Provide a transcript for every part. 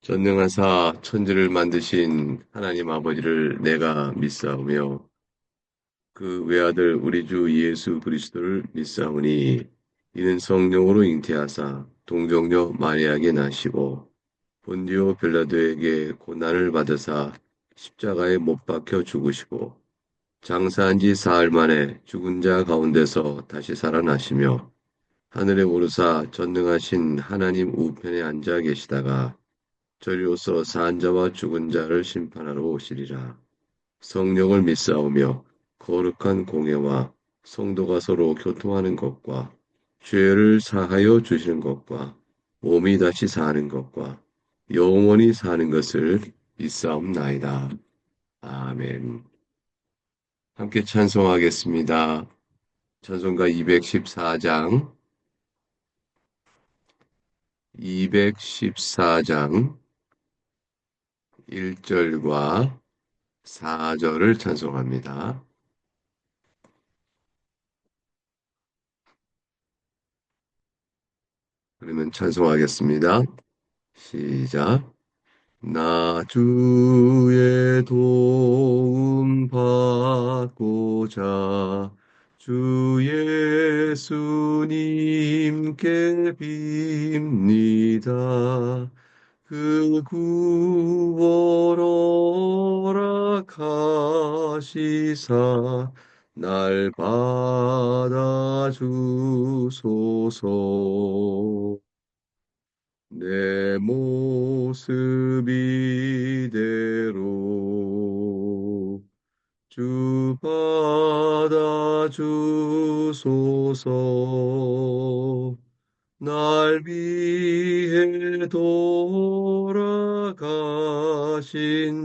전능하사 천지를 만드신 하나님 아버지를 내가 믿사오며 그 외아들 우리 주 예수 그리스도를 믿사오니 이는 성령으로 잉태하사 동정녀 마리아에게 나시고 본디오 빌라도에게 고난을 받으사 십자가에 못 박혀 죽으시고 장사한 지 사흘 만에 죽은 자 가운데서 다시 살아나시며 하늘에 오르사 전능하신 하나님 우편에 앉아 계시다가 저리로서 산 자와 죽은 자를 심판하러 오시리라. 성령을 믿사오며 거룩한 공예와 성도가 서로 교통하는 것과 죄를 사하여 주시는 것과 몸이 다시 사는 것과 영원히 사는 것을 믿사옵나이다. 아멘. 함께 찬송하겠습니다. 찬송가 214장, 214장 1절과 4절을 찬송합니다. 그러면 찬송하겠습니다. 시작. 나 주의 도움 받고자 주 예수님께 빕니다. 그 구원 허락하시사 날 받아 주소서. 내 모습 이대로 주 받아 주소서. 날 위해 돌아가신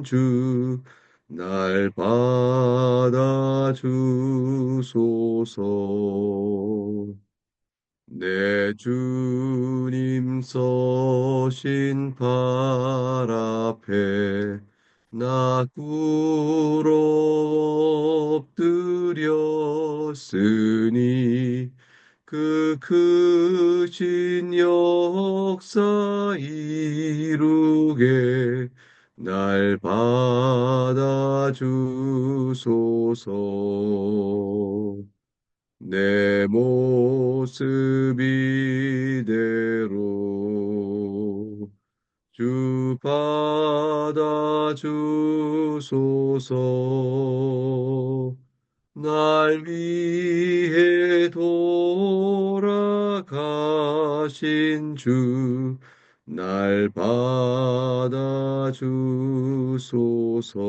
주, 날 받아 주소서. 내 주님 서신 발 앞에 나 꿇어 엎드렸으니 그 크신 역사 이루게 날 받아 주소서. 내 모습 이대로 주 받아 주소서. 날 위해 돌아가신 주, 날 받아 주소서.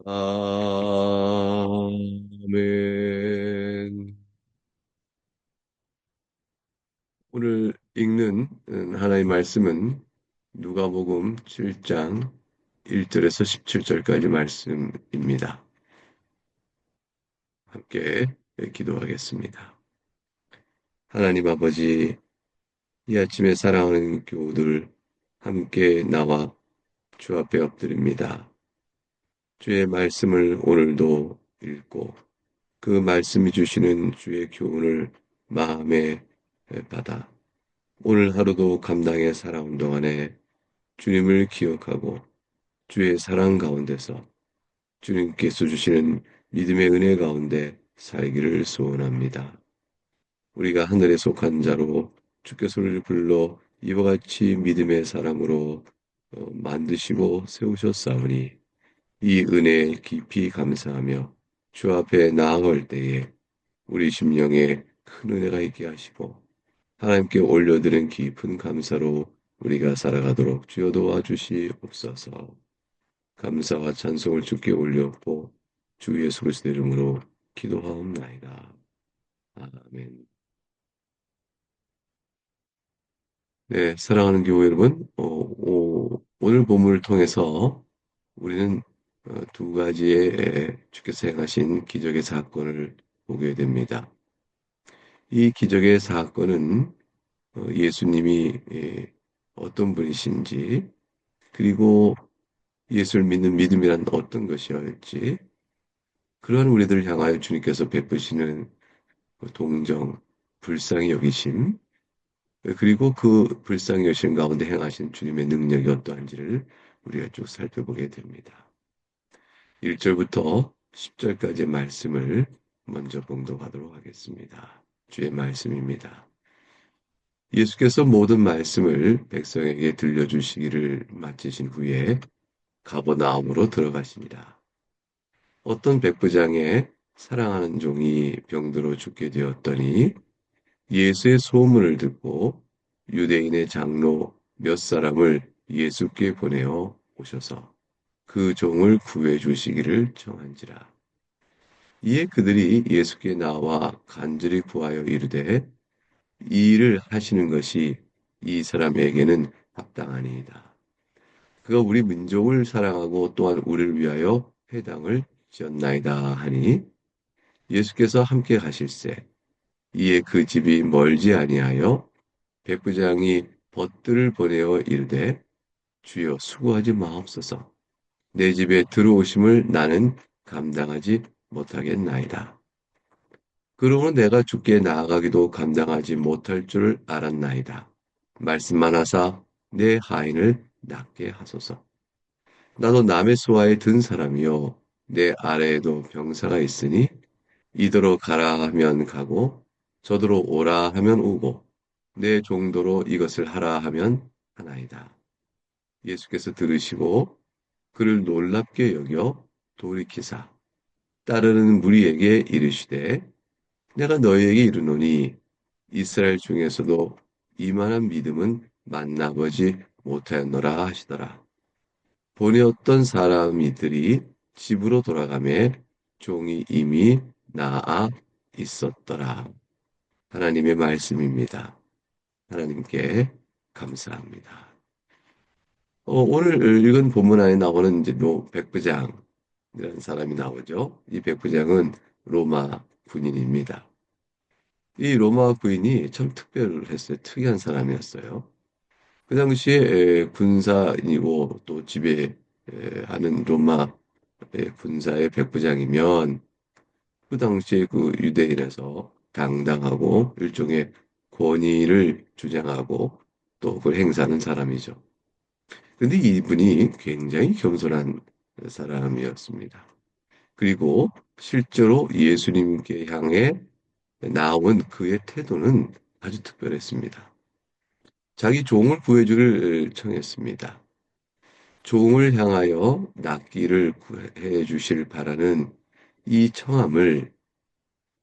아멘. 오늘 읽는 하나님 말씀은 누가복음 7장 1절에서 17절까지 말씀입니다. 함께 기도하겠습니다. 하나님 아버지, 이 아침에 사랑하는 교우들 함께 나와 주 앞에 엎드립니다. 주의 말씀을 오늘도 읽고 그 말씀이 주시는 주의 교훈을 마음에 받아 오늘 하루도 감당해 살아온 동안에 주님을 기억하고 주의 사랑 가운데서 주님께서 주시는 믿음의 은혜 가운데 살기를 소원합니다. 우리가 하늘에 속한 자로 주께서 우리를 불러 이와 같이 믿음의 사람으로 만드시고 세우셨사오니 이 은혜에 깊이 감사하며 주 앞에 나아갈 때에 우리 심령에 큰 은혜가 있게 하시고 하나님께 올려드린 깊은 감사로 우리가 살아가도록 주여 도와주시옵소서. 감사와 찬송을 주께 올렸고 주 예수 그리스도 이름으로 기도하옵나이다. 아멘. 네, 사랑하는 교회 여러분, 오늘 본문을 통해서 우리는 두 가지의 주께서 행하신 기적의 사건을 보게 됩니다. 이 기적의 사건은 예수님이 어떤 분이신지, 그리고 예수를 믿는 믿음이란 어떤 것이었지, 그런 우리들을 향하여 주님께서 베푸시는 동정, 불쌍히 여기심, 그리고 그 불쌍히 여신 가운데 행하신 주님의 능력이 어떠한지를 우리가 쭉 살펴보게 됩니다. 1절부터 10절까지의 말씀을 먼저 봉독하도록 하겠습니다. 주의 말씀입니다. 예수께서 모든 말씀을 백성에게 들려주시기를 마치신 후에 가버나움으로 들어가시니라. 어떤 백부장의 사랑하는 종이 병들어 죽게 되었더니 예수의 소문을 듣고 유대인의 장로 몇 사람을 예수께 보내어 오셔서 그 종을 구해 주시기를 청한지라. 이에 그들이 예수께 나와 간절히 구하여 이르되 이 일을 하시는 것이 이 사람에게는 합당하니이다. 그가 우리 민족을 사랑하고 또한 우리를 위하여 회당을 지었나이다 하니 예수께서 함께 가실새 이에 그 집이 멀지 아니하여 백부장이 벗들을 보내어 이르되 주여 수고하지 마옵소서 내 집에 들어오심을 나는 감당하지 못하겠나이다. 그러므로 내가 주께 나아가기도 감당하지 못할 줄 알았나이다. 말씀만 하사 내 하인을 낫게 하소서. 나도 남의 수하에 든 사람이요 내 아래에도 병사가 있으니 이더러 가라 하면 가고 저더러 오라 하면 오고 내 종도로 이것을 하라 하면 하나이다. 예수께서 들으시고 그를 놀랍게 여겨 돌이키사 따르는 무리에게 이르시되 내가 너희에게 이르노니 이스라엘 중에서도 이만한 믿음은 만나보지 못하였노라 하시더라. 본에 어떤 사람이들이 집으로 돌아가매 종이 이미 나아 있었더라. 하나님의 말씀입니다. 하나님께 감사합니다. 오늘 읽은 본문 안에 나오는 이제 백부장이라는 사람이 나오죠. 이 백부장은 로마 군인입니다. 이 로마 군인이 참 특별했어요. 특이한 사람이었어요. 그 당시에 군사인이고 또 지배하는 로마 군사의 백부장이면 그 당시에 그 유대인에서 당당하고 일종의 권위를 주장하고 또 그걸 행사하는 사람이죠. 근데 이분이 굉장히 겸손한 사람이었습니다. 그리고 실제로 예수님께 향해 나온 그의 태도는 아주 특별했습니다. 자기 종을 구해주를 청했습니다. 종을 향하여 낫기를 구해 주실 바라는 이 청함을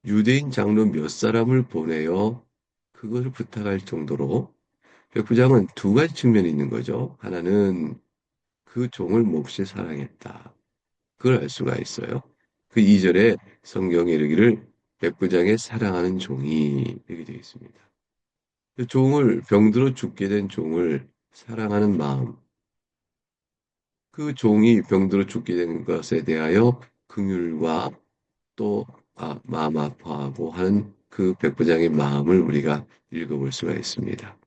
유대인 장로 몇 사람을 보내어 그것을 부탁할 정도로 백부장은 두 가지 측면이 있는 거죠. 하나는 그 종을 몹시 사랑했다. 그걸 알 수가 있어요. 그 2절에 성경에 이르기를 백부장의 사랑하는 종이 이렇게 되어 있습니다. 그 종을 병들어 죽게 된 종을 사랑하는 마음, 그 종이 병들어 죽게 된 것에 대하여 긍휼과 또 마음 아파하고 하는 그 백부장의 마음을 우리가 읽어볼 수가 있습니다.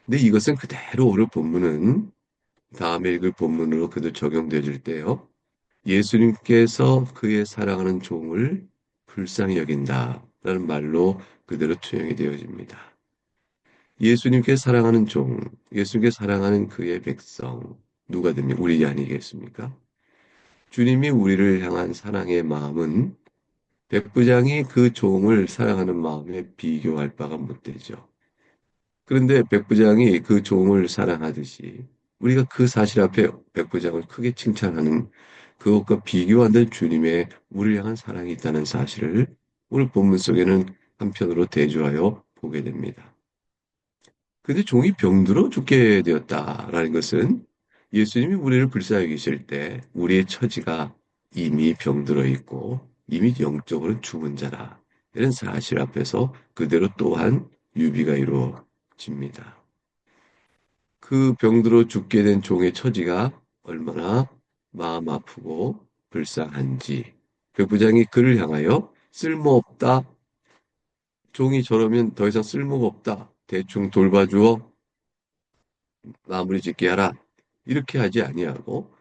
근데 이것은 그대로 오늘 본문은 다음에 읽을 본문으로 그대로 적용되어질 때요. 예수님께서 그의 사랑하는 종을 불쌍히 여긴다라는 말로 그대로 투영이 되어집니다. 예수님께 사랑하는 종, 예수님께 사랑하는 그의 백성, 누가 됩니까? 우리 아니겠습니까? 주님이 우리를 향한 사랑의 마음은 백부장이 그 종을 사랑하는 마음에 비교할 바가 못 되죠. 그런데 백부장이 그 종을 사랑하듯이 우리가 그 사실 앞에 백부장을 크게 칭찬하는 그것과 비교 안 될 주님의 우리를 향한 사랑이 있다는 사실을 오늘 본문 속에는 한편으로 대조하여 보게 됩니다. 근데 종이 병들어 죽게 되었다라는 것은 예수님이 우리를 불쌍히 계실 때 우리의 처지가 이미 병들어 있고 이미 영적으로 죽은 자라. 이런 사실 앞에서 그대로 또한 유비가 이루어집니다. 그 병들어 죽게 된 종의 처지가 얼마나 마음 아프고 불쌍한지 백부장이 그를 향하여 쓸모없다. 종이 저러면 더 이상 쓸모가 없다. 대충 돌봐주어 마무리 짓게 하라. 이렇게 하지 아니하고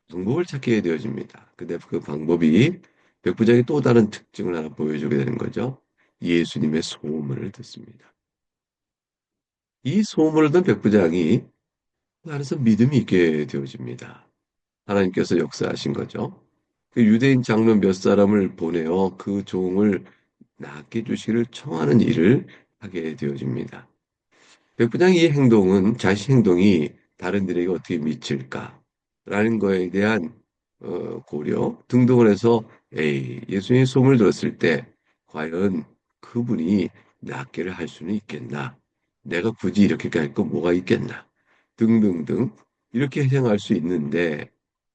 방법을 찾게 되어집니다. 근데 그 방법이 백부장이 또 다른 특징을 하나 보여주게 되는 거죠. 예수님의 소문을 듣습니다. 이 소문을 듣는 백부장이 그 안에서 믿음이 있게 되어집니다. 하나님께서 역사하신 거죠. 그 유대인 장로 몇 사람을 보내어 그 종을 낫게 해주시기를 청하는 일을 하게 되어집니다. 백부장의 이 행동은 자신 행동이 다른 들에게 어떻게 미칠까라는 거에 대한 고려 등등을 해서 예수님의 소문을 들었을 때 과연 그분이 낫게를 할 수는 있겠나? 내가 굳이 이렇게까지 할 거 뭐가 있겠나? 등등등 이렇게 행할 수 있는데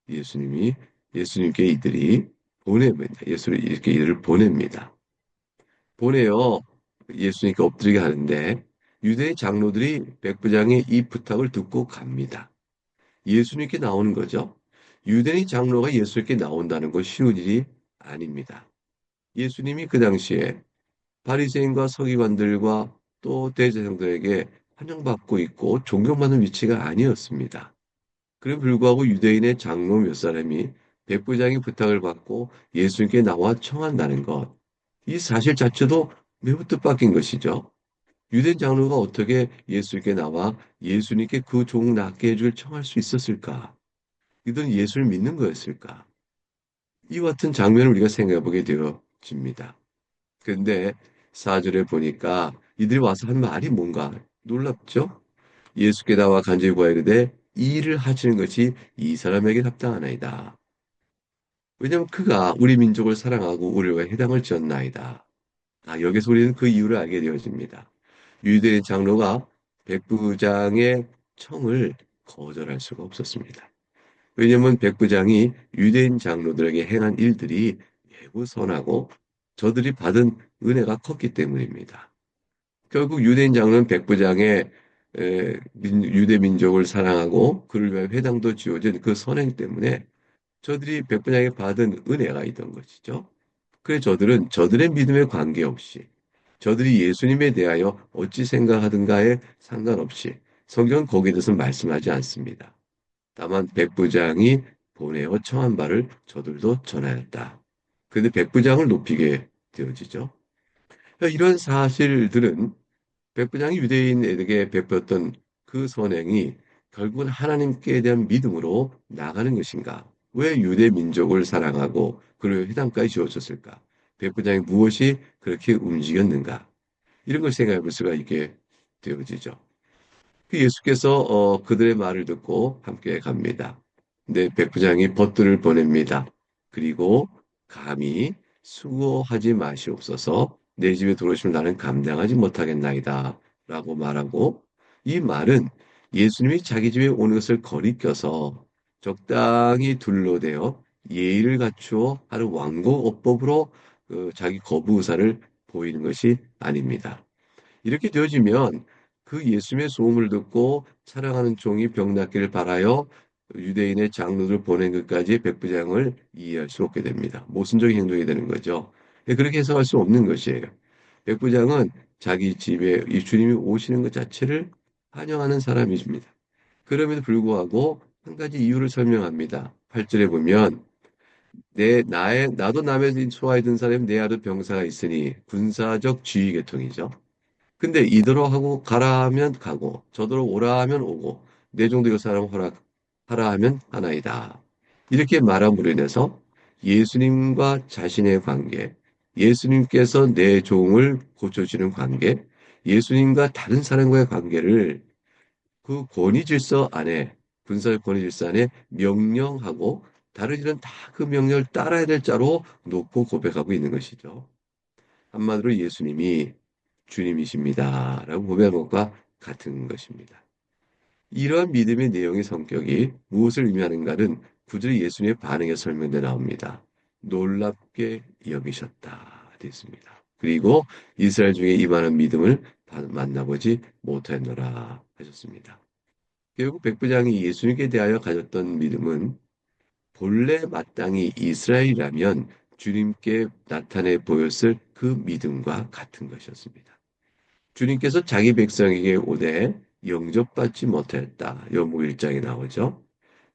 예수님이 예수님께 이들이 보냅니다. 예수를 이렇게 이들을 보냅니다. 보내어 예수님께 엎드리게 하는데 유대의 장로들이 백부장의 이 부탁을 듣고 갑니다. 예수님께 나오는 거죠. 유대의 장로가 예수님께 나온다는 건 쉬운 일이 아닙니다. 예수님이 그 당시에 바리새인과 서기관들과 또 대제사장들에게 환영받고 있고 존경받는 위치가 아니었습니다. 그럼에도 불구하고 유대인의 장로 몇 사람이 백부장의 부탁을 받고 예수님께 나와 청한다는 것, 이 사실 자체도 매우 뜻밖인 것이죠. 유대인 장로가 어떻게 예수님께 나와 예수님께 그 종 낫게 해줄 청할 수 있었을까? 이들은 예수를 믿는 거였을까? 이와 같은 장면을 우리가 생각해 보게 되어집니다. 그런데 4절에 보니까 이들이 와서 한 말이 뭔가 놀랍죠? 예수께 나와 간절히 구하여 이르되 이 일을 하시는 것이 이 사람에게 합당하나이다. 왜냐하면 그가 우리 민족을 사랑하고 우리를 위해 회당을 지었나이다. 여기서 우리는 그 이유를 알게 되어집니다. 유대인 장로가 백부장의 청을 거절할 수가 없었습니다. 왜냐하면 백부장이 유대인 장로들에게 행한 일들이 매우 선하고 저들이 받은 은혜가 컸기 때문입니다. 결국 유대인 장로는 백부장의 유대 민족을 사랑하고 그를 위해 회당도 지어진 그 선행 때문에 저들이 백부장에게 받은 은혜가 있던 것이죠. 그래 저들은 저들의 믿음에 관계없이 저들이 예수님에 대하여 어찌 생각하든가에 상관없이 성경은 거기에 대해서 말씀하지 않습니다. 다만 백부장이 보내어 청한 바를 저들도 전하였다. 그런데 백부장을 높이게 되어지죠. 이런 사실들은 백부장이 유대인에게 베풀었던 그 선행이 결국은 하나님께 대한 믿음으로 나가는 것인가? 왜 유대 민족을 사랑하고 그를 회당까지 지어줬을까? 백부장이 무엇이 그렇게 움직였는가? 이런 걸 생각해 볼 수가 있게 되어지죠. 그 예수께서 그들의 말을 듣고 함께 갑니다. 근데 백부장이 벗들을 보냅니다. 그리고 감히 수고하지 마시옵소서 내 집에 들어오시면 나는 감당하지 못하겠나이다 라고 말하고 이 말은 예수님이 자기 집에 오는 것을 거리껴서 적당히 둘러대어 예의를 갖추어 하는 왕곡어법으로 자기 거부 의사를 보이는 것이 아닙니다. 이렇게 되어지면 그 예수님의 소음을 듣고 사랑하는 종이 병 낫기를 바라여 유대인의 장로들 보낸 것까지 백부장을 이해할 수 없게 됩니다. 모순적인 행동이 되는 거죠. 그렇게 해석할 수 없는 것이에요. 백부장은 자기 집에 이 주님이 오시는 것 자체를 환영하는 사람이십니다. 그럼에도 불구하고 한 가지 이유를 설명합니다. 8절에 보면 나도 남의 소화에 든 사람이 내 아들 병사가 있으니 군사적 지휘 계통이죠. 근데 이대로 하고 가라 하면 가고 저대로 오라 하면 오고 내 정도 의 사람 허락하라 하면 하나이다. 이렇게 말함으로 인해서 예수님과 자신의 관계, 예수님께서 내 종을 고쳐주는 관계, 예수님과 다른 사람과의 관계를 그 권위 질서 안에 군사적 권위 질서 안에 명령하고 다른 일은 다 그 명령을 따라야 될 자로 놓고 고백하고 있는 것이죠. 한마디로 예수님이 주님이십니다. 라고 고백하는 것과 같은 것입니다. 이러한 믿음의 내용의 성격이 무엇을 의미하는가는 구절의 예수님의 반응에 설명돼 나옵니다. 놀랍게 여기셨다. 됐습니다. 그리고 이스라엘 중에 이만한 믿음을 만나보지 못했노라 하셨습니다. 결국 백부장이 예수님께 대하여 가졌던 믿음은 본래 마땅히 이스라엘이라면 주님께 나타내 보였을 그 믿음과 같은 것이었습니다. 주님께서 자기 백성에게 오되 영접받지 못했다. 요한복음 1장에 나오죠.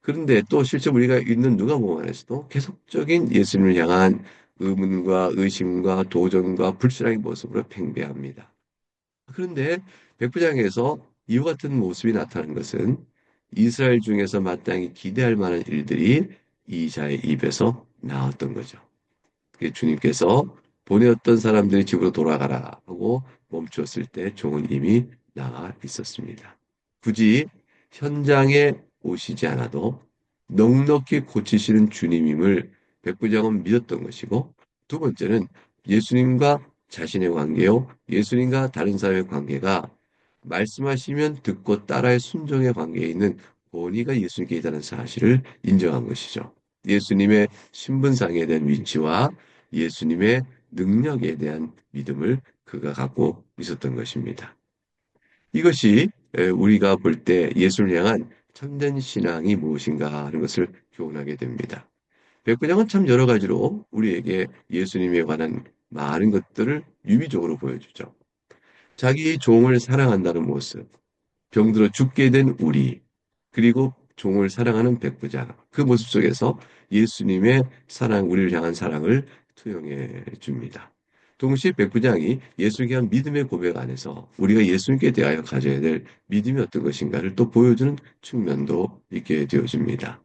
그런데 또 실제 우리가 읽는 누가복음 안에서도 계속적인 예수님을 향한 의문과 의심과 도전과 불신앙의 모습으로 팽배합니다. 그런데 백부장에서 이와 같은 모습이 나타나는 것은 이스라엘 중에서 마땅히 기대할 만한 일들이 이사의 입에서 나왔던 거죠. 그게 주님께서 보내었던 사람들이 집으로 돌아가라 하고 멈추었을 때 종은 이미 나가 있었습니다. 굳이 현장에 오시지 않아도 넉넉히 고치시는 주님임을 백부장은 믿었던 것이고, 두 번째는 예수님과 자신의 관계요, 예수님과 다른 사람의 관계가 말씀하시면 듣고 따라의 순종의 관계에 있는 본의가 예수님께 있다는 사실을 인정한 것이죠. 예수님의 신분상에 대한 위치와 예수님의 능력에 대한 믿음을 그가 갖고 있었던 것입니다. 이것이 우리가 볼 때 예수를 향한 참된 신앙이 무엇인가 하는 것을 교훈하게 됩니다. 백부장은 참 여러 가지로 우리에게 예수님에 관한 많은 것들을 유비적으로 보여주죠. 자기 종을 사랑한다는 모습, 병들어 죽게 된 우리, 그리고 종을 사랑하는 백부장, 그 모습 속에서 예수님의 사랑, 우리를 향한 사랑을 투영해 줍니다. 동시에 백부장이 예수님께 한 믿음의 고백 안에서 우리가 예수님께 대하여 가져야 될 믿음이 어떤 것인가를 또 보여주는 측면도 있게 되어집니다.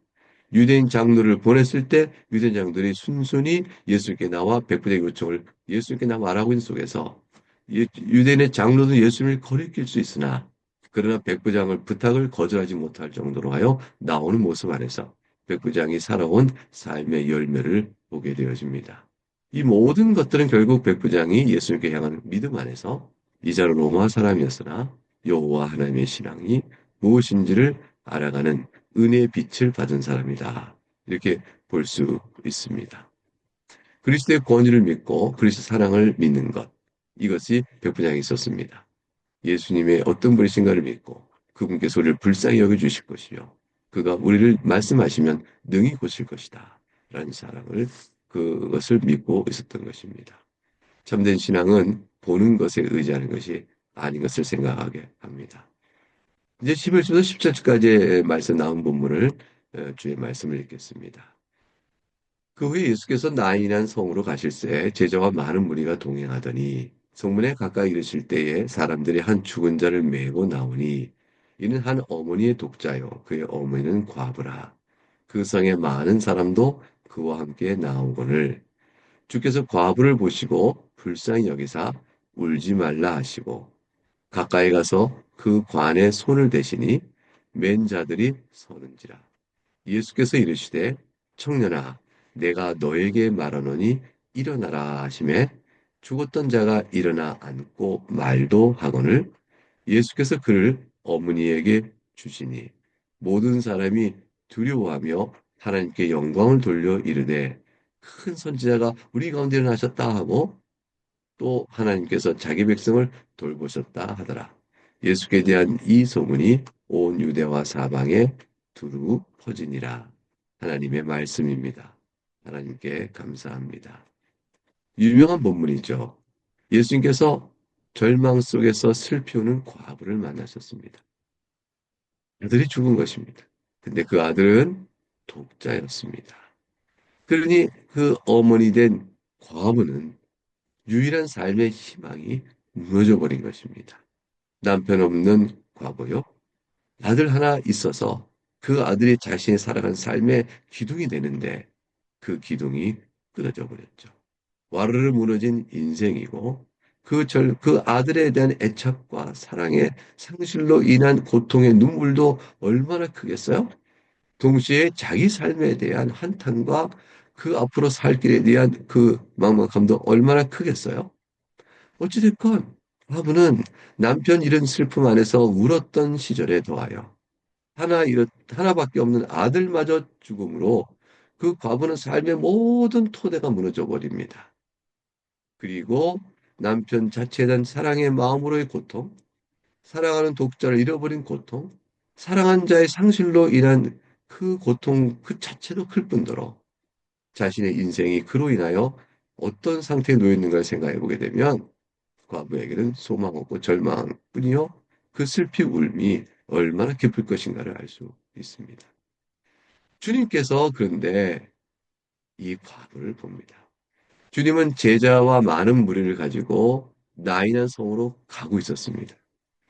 유대인 장로를 보냈을 때 유대인 장로들이 순순히 예수님께 나와 백부장의 요청을 예수님께 나와 말하고 있는 속에서 유대인의 장로도 예수님을 거리낄 수 있으나 그러나 백부장을 부탁을 거절하지 못할 정도로 하여 나오는 모습 안에서 백부장이 살아온 삶의 열매를 보게 되어집니다. 이 모든 것들은 결국 백부장이 예수님께 향한 믿음 안에서 이자로 로마 사람이었으나 여호와 하나님의 신앙이 무엇인지를 알아가는 은혜의 빛을 받은 사람이다. 이렇게 볼 수 있습니다. 그리스도의 권위를 믿고 그리스도 사랑을 믿는 것. 이것이 백부장에 있었습니다. 예수님의 어떤 분이신가를 믿고 그분께서 우리를 불쌍히 여겨주실 것이요. 그가 우리를 말씀하시면 능히 고칠 것이다. 라는 사랑을 그것을 믿고 있었던 것입니다. 참된 신앙은 보는 것에 의지하는 것이 아닌 것을 생각하게 합니다. 이제 11절부터 17절까지의 말씀 나온 본문을 주의 말씀을 읽겠습니다. 그 후에 예수께서 나인한 성으로 가실새 제자와 많은 무리가 동행하더니 성문에 가까이 이르실 때에 사람들이 한 죽은 자를 메고 나오니 이는 한 어머니의 독자요 그의 어머니는 과부라. 그 성에 많은 사람도 그와 함께 나오거늘 주께서 과부를 보시고 불쌍히 여기사 울지 말라 하시고 가까이 가서 그 관에 손을 대시니 맨 자들이 서는지라. 예수께서 이르시되 청년아 내가 너에게 말하노니 일어나라 하심에 죽었던 자가 일어나 앉고 말도 하거늘 예수께서 그를 어머니에게 주시니 모든 사람이 두려워하며 하나님께 영광을 돌려 이르되 큰 선지자가 우리 가운데 일어나셨다 하고 또 하나님께서 자기 백성을 돌보셨다 하더라. 예수께 대한 이 소문이 온 유대와 사방에 두루 퍼지니라. 하나님의 말씀입니다. 하나님께 감사합니다. 유명한 본문이죠. 예수님께서 절망 속에서 슬피우는 과부를 만나셨습니다. 아들이 죽은 것입니다. 근데 그 아들은 독자였습니다. 그러니 그 어머니 된 과부는 유일한 삶의 희망이 무너져 버린 것입니다. 남편 없는 과부요. 아들 하나 있어서 그 아들이 자신이 살아간 삶의 기둥이 되는데 그 기둥이 끊어져 버렸죠. 와르르 무너진 인생이고 그 아들에 대한 애착과 사랑의 상실로 인한 고통의 눈물도 얼마나 크겠어요? 동시에 자기 삶에 대한 한탄과 그 앞으로 살 길에 대한 그 막막함도 얼마나 크겠어요? 어찌됐건 화부는 남편 잃은 슬픔 안에서 울었던 시절에 더하여 하나밖에 없는 아들마저 죽음으로 그 과부는 삶의 모든 토대가 무너져 버립니다. 그리고 남편 자체에 대한 사랑의 마음으로의 고통, 사랑하는 독자를 잃어버린 고통, 사랑한 자의 상실로 인한 그 고통 그 자체도 클 뿐더러 자신의 인생이 그로 인하여 어떤 상태에 놓여 있는가를 생각해 보게 되면 과부에게는 소망 없고 절망뿐이요. 그 슬피 울음이 얼마나 깊을 것인가를 알 수 있습니다. 주님께서 그런데 이 과부를 봅니다. 주님은 제자와 많은 무리를 가지고 나인한 성으로 가고 있었습니다.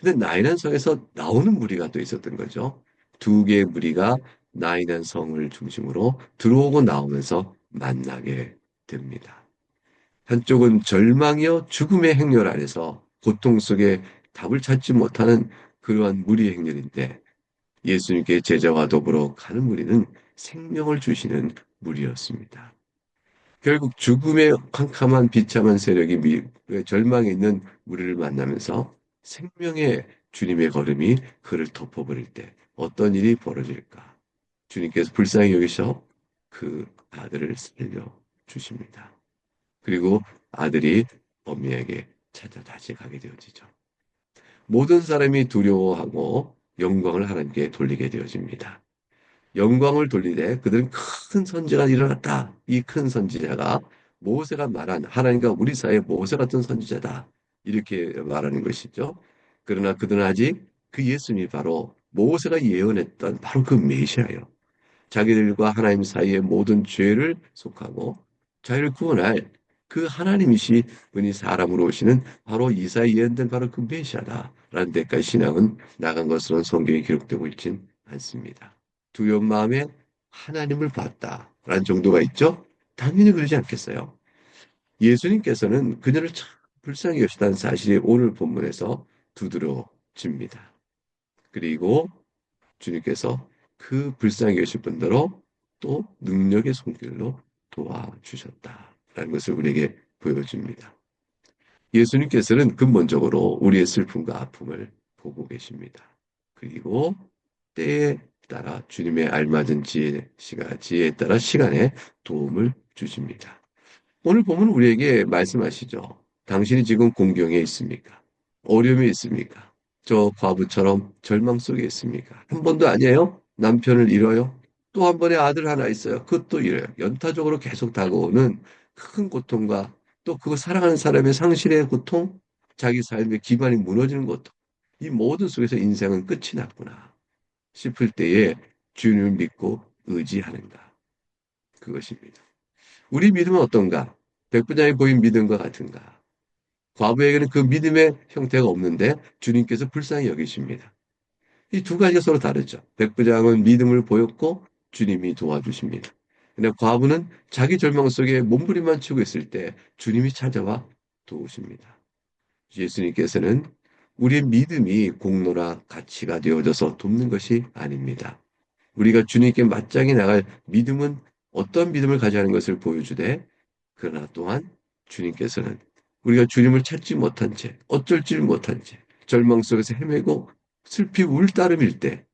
근데 나인한 성에서 나오는 무리가 또 있었던 거죠. 두 개의 무리가 나인한 성을 중심으로 들어오고 나오면서 만나게 됩니다. 한쪽은 절망이요 죽음의 행렬 안에서 고통 속에 답을 찾지 못하는 그러한 무리의 행렬인데 예수님께 제자와 더불어 가는 무리는 생명을 주시는 무리였습니다. 결국 죽음의 캄캄한 비참한 세력이 절망에 있는 무리를 만나면서 생명의 주님의 걸음이 그를 덮어버릴 때 어떤 일이 벌어질까? 주님께서 불쌍히 여기셔 그 아들을 살려 주십니다. 그리고 아들이 어미에게 찾아 다시 가게 되어지죠. 모든 사람이 두려워하고 영광을 하나님께 돌리게 되어집니다. 영광을 돌리되 그들은 큰 선지가 일어났다. 이 큰 선지자가 모세가 말한 하나님과 우리 사이의 모세 같은 선지자다. 이렇게 말하는 것이죠. 그러나 그들은 아직 그 예수님이 바로 모세가 예언했던 바로 그 메시아예요. 자기들과 하나님 사이의 모든 죄를 속하고 자기를 구원할 그 하나님이시 분이 사람으로 오시는 바로 이사야 예언된 바로 그 메시아다라는 데까지 신앙은 나간 것으로는 성경에 기록되고 있진 않습니다. 두려운 마음에 하나님을 봤다라는 정도가 있죠. 당연히 그러지 않겠어요. 예수님께서는 그녀를 참 불쌍히 여시다는 사실이 오늘 본문에서 두드러집니다. 그리고 주님께서 그 불쌍히 여실 분대로 또 능력의 손길로 도와주셨다라는 것을 우리에게 보여줍니다. 예수님께서는 근본적으로 우리의 슬픔과 아픔을 보고 계십니다. 그리고 때에 따라 주님의 알맞은 지혜에 따라 시간에 도움을 주십니다. 오늘 보면 우리에게 말씀하시죠. 당신이 지금 공경에 있습니까? 어려움에 있습니까? 저 과부처럼 절망 속에 있습니까? 한 번도 아니에요? 남편을 잃어요? 또 한 번의 아들 하나 있어요. 그것도 잃어요. 연타적으로 계속 다가오는 큰 고통과 또 그거 사랑하는 사람의 상실의 고통, 자기 삶의 기반이 무너지는 고통. 이 모든 속에서 인생은 끝이 났구나 싶을 때에 주님을 믿고 의지하는가. 그것입니다. 우리 믿음은 어떤가? 백부장이 보인 믿음과 같은가? 과부에게는 그 믿음의 형태가 없는데 주님께서 불쌍히 여기십니다. 이 두 가지가 서로 다르죠. 백부장은 믿음을 보였고 주님이 도와주십니다. 근데 과부는 자기 절망 속에 몸부림만 치고 있을 때 주님이 찾아와 도우십니다. 예수님께서는 우리의 믿음이 공로나 가치가 되어져서 돕는 것이 아닙니다. 우리가 주님께 맞짱이 나갈 믿음은 어떤 믿음을 가져야 하는 것을 보여주되 그러나 또한 주님께서는 우리가 주님을 찾지 못한 채 어쩔 줄 못한 채 절망 속에서 헤매고 슬피 울 따름일 때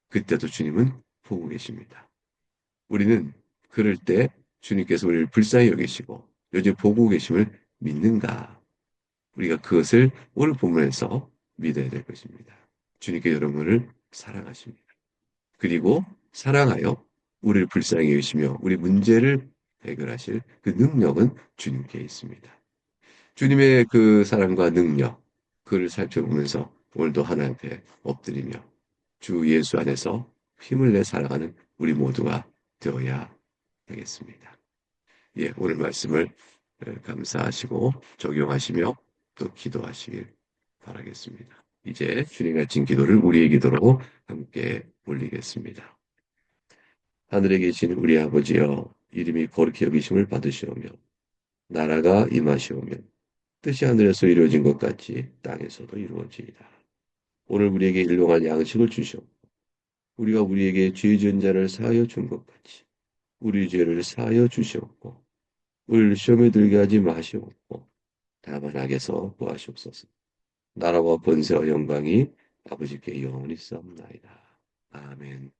그때도 주님은 보고 계십니다. 우리는 그럴 때 주님께서 우리를 불쌍히 여기시고 요즘 보고 계심을 믿는가? 우리가 그것을 오늘 본문에서 믿어야 될 것입니다. 주님께 여러분을 사랑하십니다. 그리고 사랑하여 우리를 불쌍히 여기시며 우리 문제를 해결하실 그 능력은 주님께 있습니다. 주님의 그 사랑과 능력, 그를 살펴보면서 오늘도 하나님 앞에 엎드리며 주 예수 안에서 힘을 내 살아가는 우리 모두가 되어야 하겠습니다. 예, 오늘 말씀을 감사하시고 적용하시며 또 기도하시길 바라겠습니다. 이제 주님 가르친 기도를 우리의 기도로 함께 올리겠습니다. 하늘에 계신 우리 아버지여, 이름이 거룩히 여기심을 받으시오며 나라가 임하시오며 뜻이 하늘에서 이루어진 것 같이 땅에서도 이루어지이다. 오늘 우리에게 일용할 양식을 주시옵고 우리가 우리에게 죄 지은 자를 사하여 준 것 같이 우리 죄를 사하여 주시옵고 우리를 시험에 들게 하지 마시옵고 다만 악에서 구하시옵소서. 나라와 권세와 영광이 아버지께 영원히 있사옵나이다. 아멘.